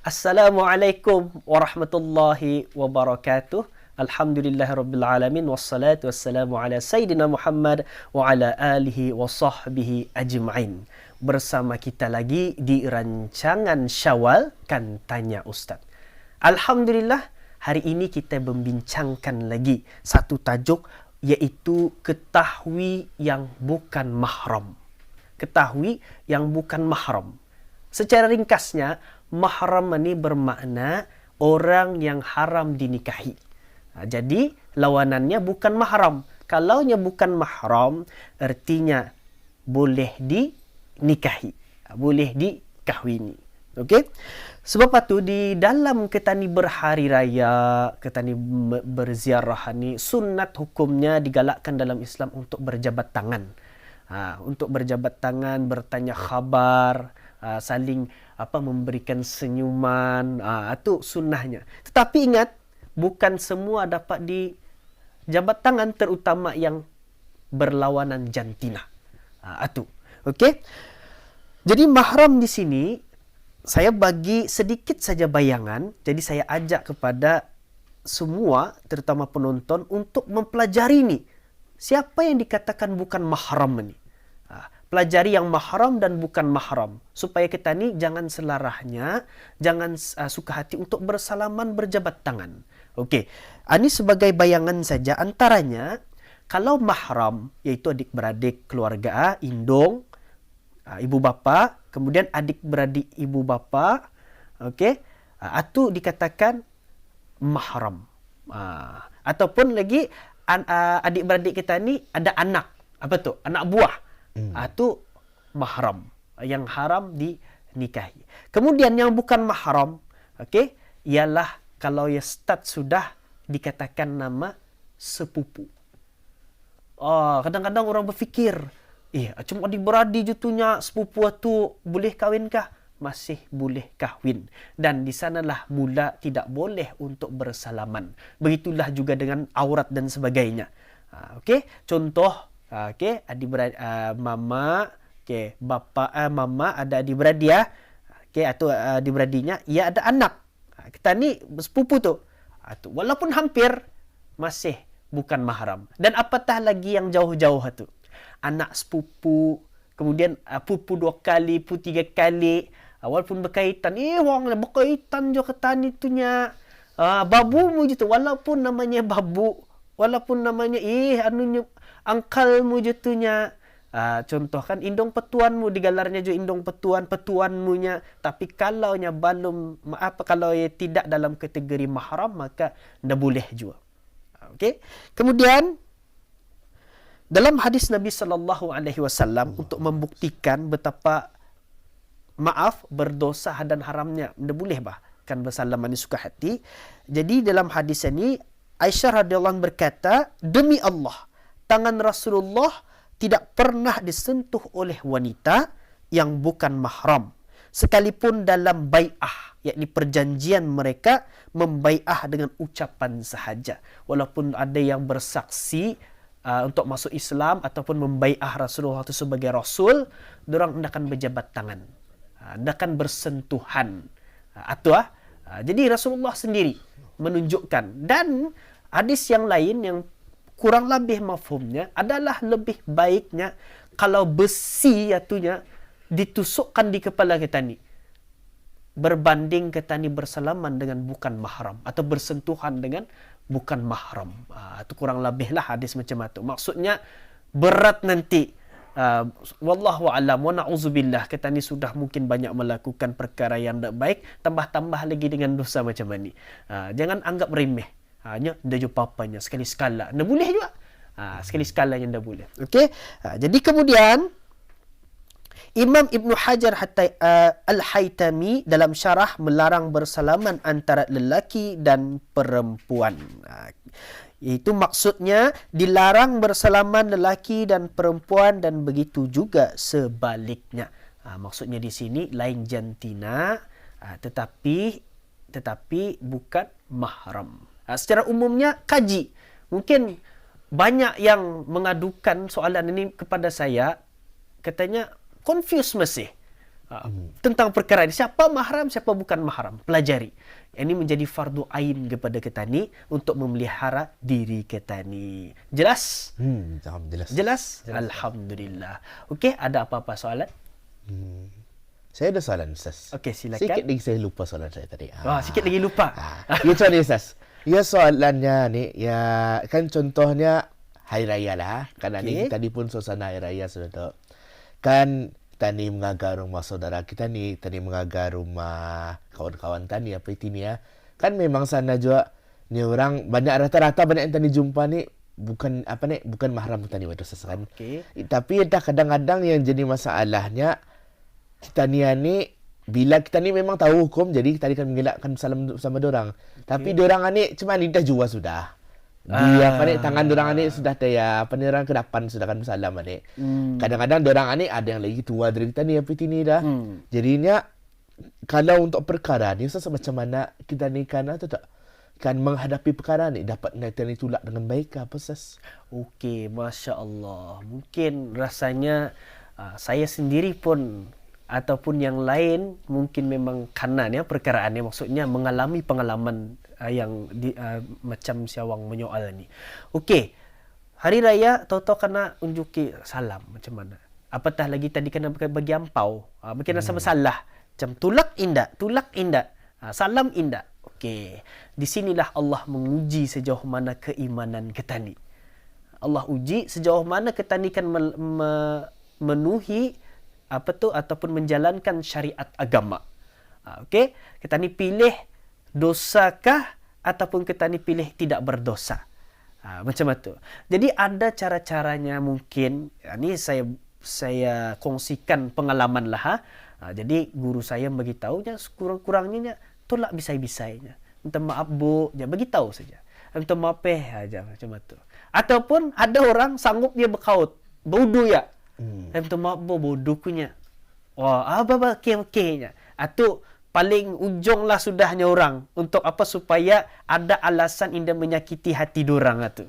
Assalamualaikum warahmatullahi wabarakatuh. Alhamdulillahirrabbilalamin. Wassalatu wassalamu ala Sayyidina Muhammad wa ala alihi wa sahbihi ajma'in. Bersama kita lagi di rancangan Syawal Kan Tanya Ustaz. Alhamdulillah, hari ini kita membincangkan lagi satu tajuk, iaitu ketahui yang bukan mahram. Ketahui yang bukan mahram. Secara ringkasnya, mahram ini bermakna orang yang haram dinikahi. Jadi lawanannya bukan mahram. Kalaunya bukan mahram, artinya boleh dinikahi, boleh dikahwini. Okey? Sebab itu di dalam ketani berhari raya, ketani berziarah ni, sunat hukumnya digalakkan dalam Islam untuk berjabat tangan. Untuk berjabat tangan, bertanya khabar, saling memberikan senyuman, itu sunnahnya. Tetapi ingat, bukan semua dapat dijabat tangan, terutama yang berlawanan jantina. Itu. Okey? Jadi mahram di sini saya bagi sedikit saja bayangan. Jadi saya ajak kepada semua, terutama penonton, untuk mempelajari ini. Siapa yang dikatakan bukan mahram ini? Pelajari yang mahram dan bukan mahram, supaya kita ni jangan selarahnya, jangan suka hati untuk bersalaman, berjabat tangan. Okey, ini sebagai bayangan saja. Antaranya, kalau mahram, iaitu adik-beradik keluarga, indung, ibu bapa, kemudian adik-beradik ibu bapa, okey, itu dikatakan mahram. Ataupun lagi adik-beradik kita ni ada anak, apa tu? Anak buah. Itu mahram, yang haram dinikahi. Kemudian yang bukan mahram, okey, ialah kalau ya start sudah dikatakan nama sepupu. Kadang-kadang orang berfikir, cuma adik-beradik jutunya sepupu tu boleh kahwinkah? Masih boleh kahwin. Dan di sanalah mula tidak boleh untuk bersalaman. Begitulah juga dengan aurat dan sebagainya. Okey, contoh, okey, adik-beradik, mama, okey, bapa, mama ada adik-beradik ya. Okey, atau adik-beradiknya, ia ada anak. Kita ni sepupu tu. Walaupun hampir, masih bukan mahram. Dan apatah lagi yang jauh-jauh tu. Anak sepupu, kemudian pupu 2 kali, pupu 3 kali, walaupun berkaitan, orang berkaitan je kata ni tu nya. Babu mu je tu, walaupun namanya babu, walaupun namanya anunya angkalmu je tu nya. Contoh kan, indung petuanmu, digalarnya je indung petuanmu nya. Tapi kalau nya belum, kalau ia tidak dalam kategori mahram, maka dah boleh juga. Okey. Kemudian dalam hadis Nabi SAW untuk membuktikan betapa berdosa dan haramnya, dah boleh bahkan bersalaman suka hati. Jadi dalam hadis ini Aisyah radhiyallahu anha berkata, demi Allah, tangan Rasulullah tidak pernah disentuh oleh wanita yang bukan mahram, sekalipun dalam bai'ah, yakni perjanjian mereka membai'ah dengan ucapan sahaja. Walaupun ada yang bersaksi untuk masuk Islam ataupun membai'ah Rasulullah itu sebagai Rasul, diorang hendakan berjabat tangan, hendakan bersentuhan. Jadi Rasulullah sendiri menunjukkan. Dan hadis yang lain yang kurang lebih mafhumnya adalah lebih baiknya kalau besi atunya ditusukkan di kepala kita ni, berbanding kita ni bersalaman dengan bukan mahram atau bersentuhan dengan bukan mahram. Itu kurang lebihlah hadis macam itu. Maksudnya berat nanti. Wallahu a'lam wa na'udzubillah, kita ni sudah mungkin banyak melakukan perkara yang tak baik, tambah-tambah lagi dengan dosa macam ni. Jangan anggap remeh. Hanya dah jumpa papanya sekali-sekala. Dah boleh juga. Sekali-sekala yang dah boleh. Okey. Jadi kemudian Imam Ibn Hajar Al-Haytami dalam syarah melarang bersalaman antara lelaki dan perempuan. Itu maksudnya dilarang bersalaman lelaki dan perempuan, dan begitu juga sebaliknya. Maksudnya di sini lain jantina, tetapi bukan mahram. Secara umumnya kaji. Mungkin banyak yang mengadukan soalan ini kepada saya, katanya confused masih. Tentang perkara ini, siapa mahram, siapa bukan mahram, pelajari. Ini menjadi fardu ain kepada kita ni untuk memelihara diri kita ni. Jelas? Jelas. Jelas? Alhamdulillah. Okey, ada apa-apa soalan? Saya ada soalan, Ustaz. Okey, silakan. Sikit lagi saya lupa soalan saya tadi. Sikit lagi lupa. Macam ni, Ustaz. Ya, soalannya ni, ya kan contohnya Hari Raya lah. Kan ni tadi pun suasana Hari Raya sudah tahu. Kan tani mengagar rumah saudara kita ni, tani mengagar rumah kawan-kawan tani apa itu ni ya. Kan memang sana juga ni orang banyak rata-rata banyak yang tani jumpa ni bukan bukan mahram tani itu kan. Tapi entah kadang-kadang yang jadi masalahnya kita ni bila kita ni memang tahu hukum, jadi kita akan mengelakkan salam sama dorang. Tapi dorang ni cuma ni dah jua sudah. Dia tangan dorang ni sudah taya orang ke depan sudah kan salam ni. Kadang-kadang dorang ni ada yang lagi tua dari kita ni apa ini dah. Jadinya kalau untuk perkara ni Ustaz, macam mana kita ni kan atau tak kan menghadapi perkara ni dapat nanti tolak dengan baik apa Ustaz? Okey, masya-Allah. Mungkin rasanya saya sendiri pun ataupun yang lain mungkin memang kanan ya perkaraannya, maksudnya mengalami pengalaman yang macam siawang menyoal ni. Okey, hari raya tahu-tahu kena unjuki salam macam mana? Apatah lagi tadi kena bagi ampau. Mungkin rasa bersalah. Macam tulak indak, salam indak. Okey, di sinilah Allah menguji sejauh mana keimanan kita ni. Allah uji sejauh mana kita ni kan memenuhi ataupun menjalankan syariat agama. Okey, kita ni pilih dosakah ataupun kita ni pilih tidak berdosa. Macam itu. Jadi ada cara-caranya mungkin. Ini saya kongsikan pengalaman lah. Jadi guru saya beritahunya kurang-kurangnya tolak bisai-bisainya. Minta maaf bu, dia beritahu saja. Minta maaf aja macam itu. Ataupun ada orang sanggup dia berkaut, berwudu ya. Minta maaf bu, bodoh punya. Wah, okey-okeynya. Atau paling ujung lah sudahnya orang untuk apa supaya ada alasan indah menyakiti hati dorang tu.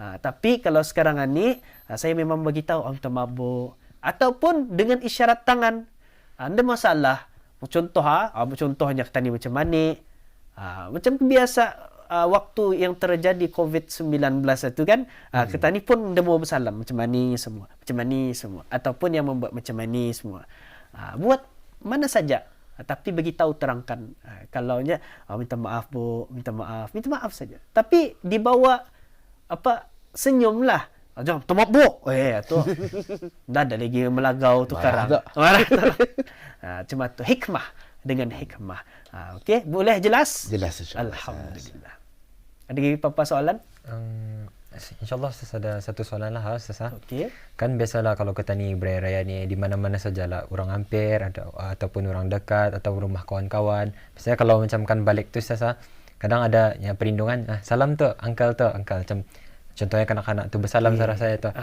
Tapi kalau sekarang ni saya memang bagi tahu minta maaf bu, ataupun dengan isyarat tangan. Anda masalah. Contohnya tadi macam mana? Macam biasa waktu yang terjadi COVID-19 itu kan, kita ni pun demo bersalam macam mana semua. Ataupun yang membuat macam mana semua. Buat mana saja. Tapi bagi tahu terangkan kalaunya minta maaf bu, minta maaf saja. Tapi dibawa senyumlah. Jangan minta maaf bu. Tu. Dah ada lagi melagau tu karang. Cuma tu hikmah dengan hikmah. Okey, boleh jelas? Jelas insya-Allah. Alhamdulillah. Ada lagi apa soalan? InsyaAllah Ustaz ada satu soalan lah Ustaz. Okey. Kan biasalah kalau kita ni beraya ni di mana-mana sajalah, orang hampir ataupun orang dekat atau rumah kawan-kawan. Biasanya kalau macam kan balik tu Ustaz, kadang ada yang perlindungan, salam tu uncle macam contohnya kanak-kanak tu bersalam saudara saya tu.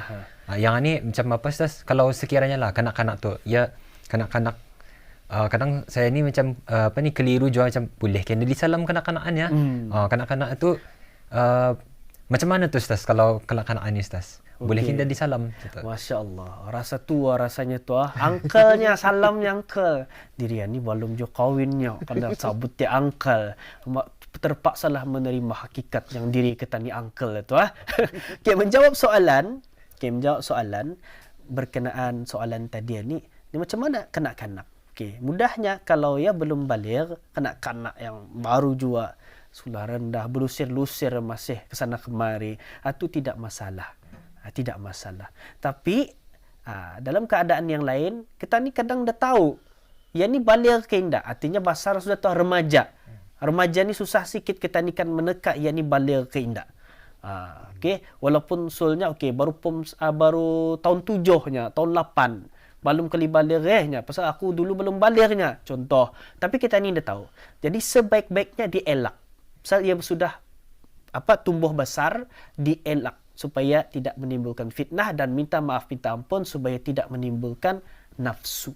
Yang ni macam apa Ustaz? Kalau sekiranya lah kanak-kanak tu, ya kanak-kanak kadang saya ni macam keliru juga macam boleh kena disalam kanak-kanaknya. Kanak-kanak tu macam mana tu Ustaz kalau kanak-kanak ni Ustaz? Boleh kita disalam? Masya-Allah. Rasa tua rasanya tu Uncle-nya salamnya uncle. Diri ni belum jo kawinnya kena sabut dia uncle. Terpaksalah menerima hakikat yang diri kita ni uncle tu Okey, menjawab soalan berkenaan soalan tadi ni macam mana kanak-kanak? Okey, mudahnya kalau ya belum balik, kanak-kanak yang baru juga sudah rendah, berlusir-lusir masih kesana kemari, itu tidak masalah. Tidak masalah. Tapi dalam keadaan yang lain, kita ni kadang dah tahu, ya ni balik ke indah. Artinya basar sudah tahu remaja. Remaja ni susah sikit kita ni kan meneka, ya ni balik ke indah. Okey, walaupun sulnya baru tahun 7-nya, tahun 8. Belum kali balignya, pasal aku dulu belum balignya, contoh. Tapi kita ni dah tahu. Jadi sebaik-baiknya dielak. Pasal ia sudah tumbuh besar, dielak supaya tidak menimbulkan fitnah dan minta maaf minta ampun supaya tidak menimbulkan nafsu.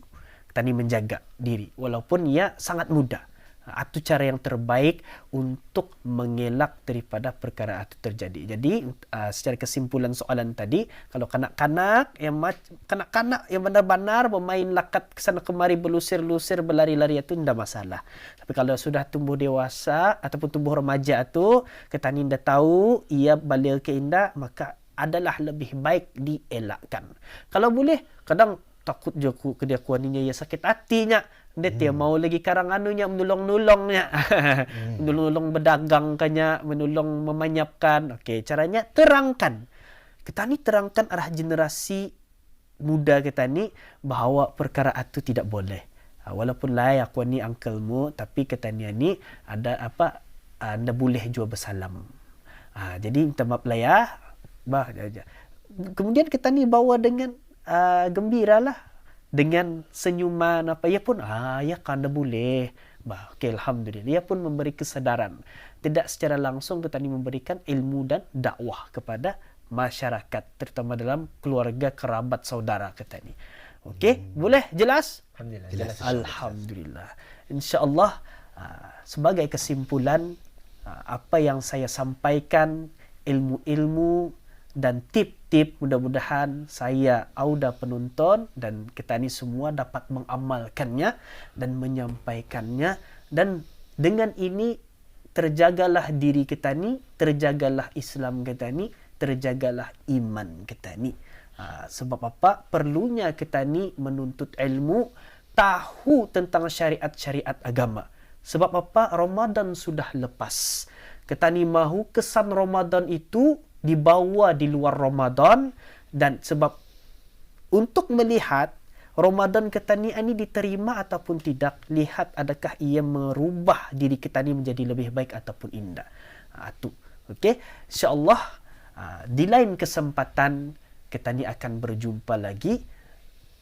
Kita ni menjaga diri walaupun ia sangat muda. Itu cara yang terbaik untuk mengelak daripada perkara itu terjadi. Jadi secara kesimpulan soalan tadi, kalau kanak-kanak yang benar-benar bermain lakat kesana kemari, berlusir-lusir, berlari-lari itu tidak masalah. Tapi kalau sudah tumbuh dewasa ataupun tumbuh remaja itu, kita dah tahu ia balik ke indah, maka adalah lebih baik dielakkan. Kalau boleh, kadang takut je dia kuaninya ya sakit hatinya. Dia mau lagi karang anunya menolong-nolongnya. Menolong berdagang kanya, menolong memanyapkan. Okey, caranya terangkan. Kita ni terangkan arah generasi muda kita ni bahawa perkara itu tidak boleh. Walaupun lah aku ni uncle-mu, tapi kita ni ada apa anda boleh jual bersalam. Jadi minta maaf lah ya. Kemudian kita ni bawa dengan gembira lah, dengan senyuman apa, ia pun ya kan dah boleh. Okay, alhamdulillah, ia pun memberi kesadaran. Tidak secara langsung kita ni memberikan ilmu dan dakwah kepada masyarakat, terutama dalam keluarga, kerabat, saudara kita ni. Okey, boleh jelas? Alhamdulillah. Jelas. Alhamdulillah. InsyaAllah sebagai kesimpulan, apa yang saya sampaikan, ilmu-ilmu dan tip-tip, mudah-mudahan saya, Auda penonton dan kita ni semua dapat mengamalkannya dan menyampaikannya, dan dengan ini terjagalah diri kita ni, terjagalah Islam kita ni, terjagalah iman kita ni. Sebab apa? Perlunya kita ni menuntut ilmu, tahu tentang syariat-syariat agama. Sebab apa? Ramadan sudah lepas. Kita ni mahu kesan Ramadan itu dibawa di luar Ramadan, dan sebab untuk melihat Ramadan kita ni diterima ataupun tidak, lihat adakah ia merubah diri kita ni menjadi lebih baik ataupun indah. Itu. Okey, insya-Allah di lain kesempatan kita ni akan berjumpa lagi.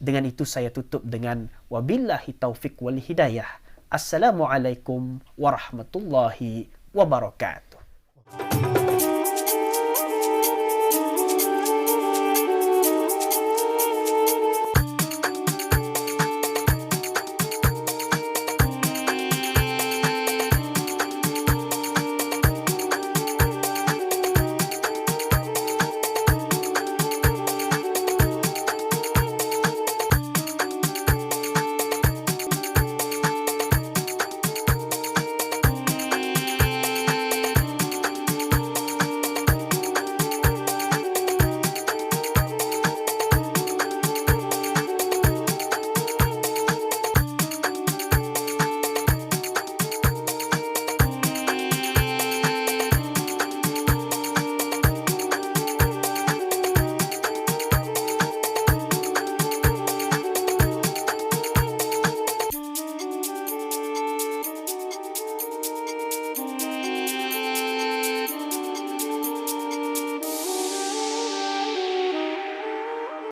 Dengan itu saya tutup dengan wabillahi taufik wal hidayah. Assalamualaikum warahmatullahi wabarakatuh.